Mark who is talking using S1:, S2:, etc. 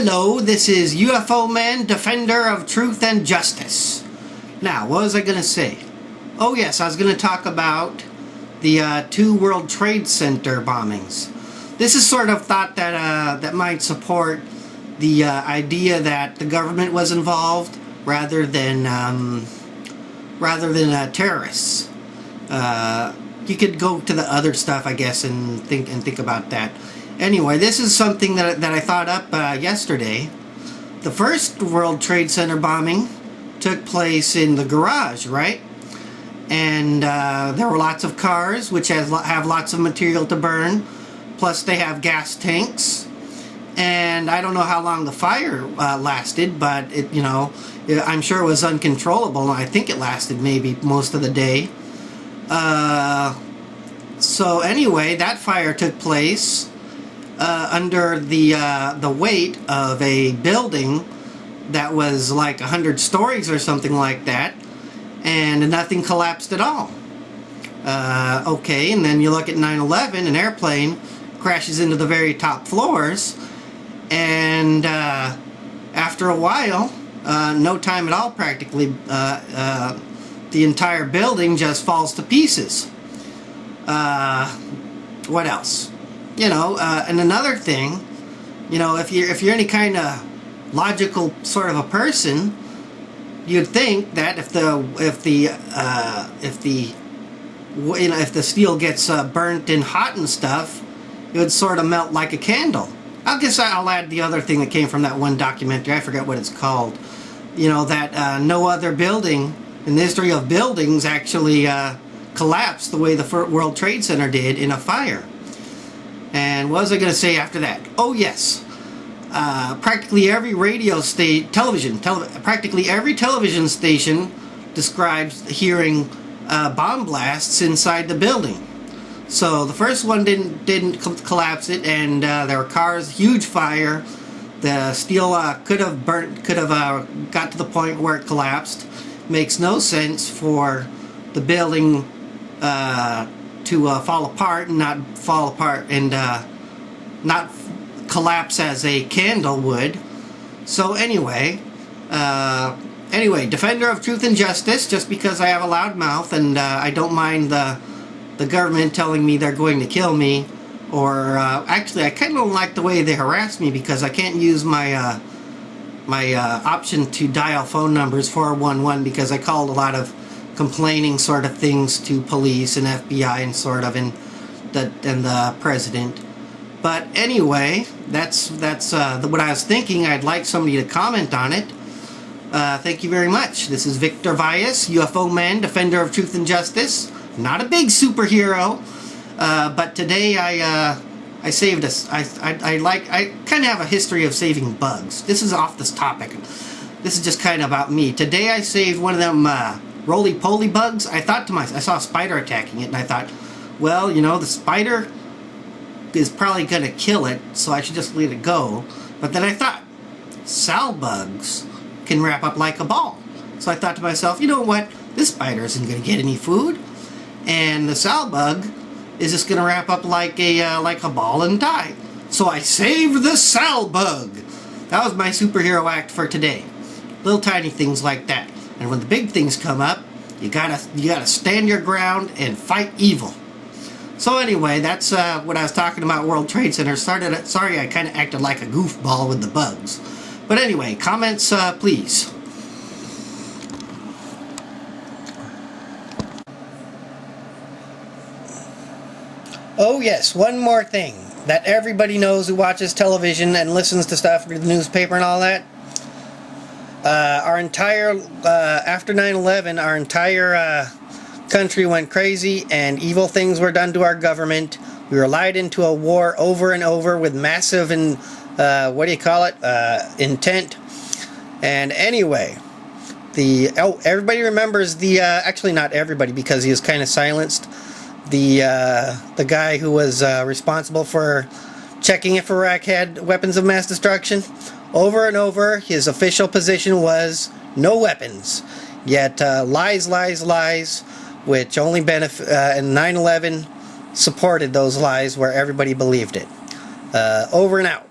S1: Hello, this is UFO Man, defender of truth and justice. Now, what was I going to say? Oh yes, I was going to talk about the two World Trade Center bombings. This is sort of thought that might support the idea that the government was involved rather than terrorists. You could go to the other stuff, I guess, and think about that. Anyway, this is something that I thought up yesterday. The first World Trade Center bombing took place in the garage, right? And there were lots of cars, which have lots of material to burn. Plus, they have gas tanks. And I don't know how long the fire lasted, but I'm sure it was uncontrollable. And I think it lasted maybe most of the day. So anyway, that fire took place under the weight of a building that was like 100 stories or something like that, and nothing collapsed at all. Okay, and then you look at 9/11, an airplane crashes into the very top floors, and after a while, no time at all practically, the entire building just falls to pieces. What else? And another thing, if you're any kind of logical sort of a person, you'd think that if the steel gets burnt and hot and stuff, it would sort of melt like a candle. I guess I'll add the other thing that came from that one documentary. I forget what it's called. That no other building in the history of buildings actually collapsed the way the World Trade Center did in a fire. And what was I going to say after that? Oh yes, practically every practically every television station describes hearing bomb blasts inside the building. So the first one didn't collapse it, and there were cars, huge fire. The steel could have got to the point where it collapsed. Makes no sense for the building to fall apart and not fall apart and not collapse as a candle would. So anyway, defender of truth and justice. Just because I have a loud mouth and I don't mind the government telling me they're going to kill me, or actually I kind of don't like the way they harass me because I can't use my option to dial phone numbers 411 because I called a lot of complaining sort of things to police and FBI and the president. But anyway, that's what I was thinking. I'd like somebody to comment on it. Thank you very much. This is Victor Valles, UFO Man, defender of truth and justice. Not a big superhero, but today I saved us. I kind of have a history of saving bugs. This is off this topic. This is just kind of about me. Today I saved one of them roly-poly bugs. I thought to myself, I saw a spider attacking it, and I thought, well, the spider is probably going to kill it, so I should just let it go. But then I thought, sow bugs can wrap up like a ball. So I thought to myself, you know what? This spider isn't going to get any food, and the sow bug is just going to wrap up like a ball and die. So I saved the sow bug. That was my superhero act for today. Little tiny things like that. And when the big things come up, you gotta stand your ground and fight evil. So anyway, that's what I was talking about. World Trade Center. Sorry, I kind of acted like a goofball with the bugs. But anyway, comments, please. Oh yes, one more thing that everybody knows who watches television and listens to stuff, read the newspaper and all that. After 9/11, our entire country went crazy and evil things were done to our government. We were lied into a war over and over with massive intent. And anyway, everybody remembers actually not everybody because he was kind of silenced. The guy who was responsible for checking if Iraq had weapons of mass destruction. Over and over, his official position was no weapons. Yet lies, which only and 9/11 supported those lies where everybody believed it. Over and out.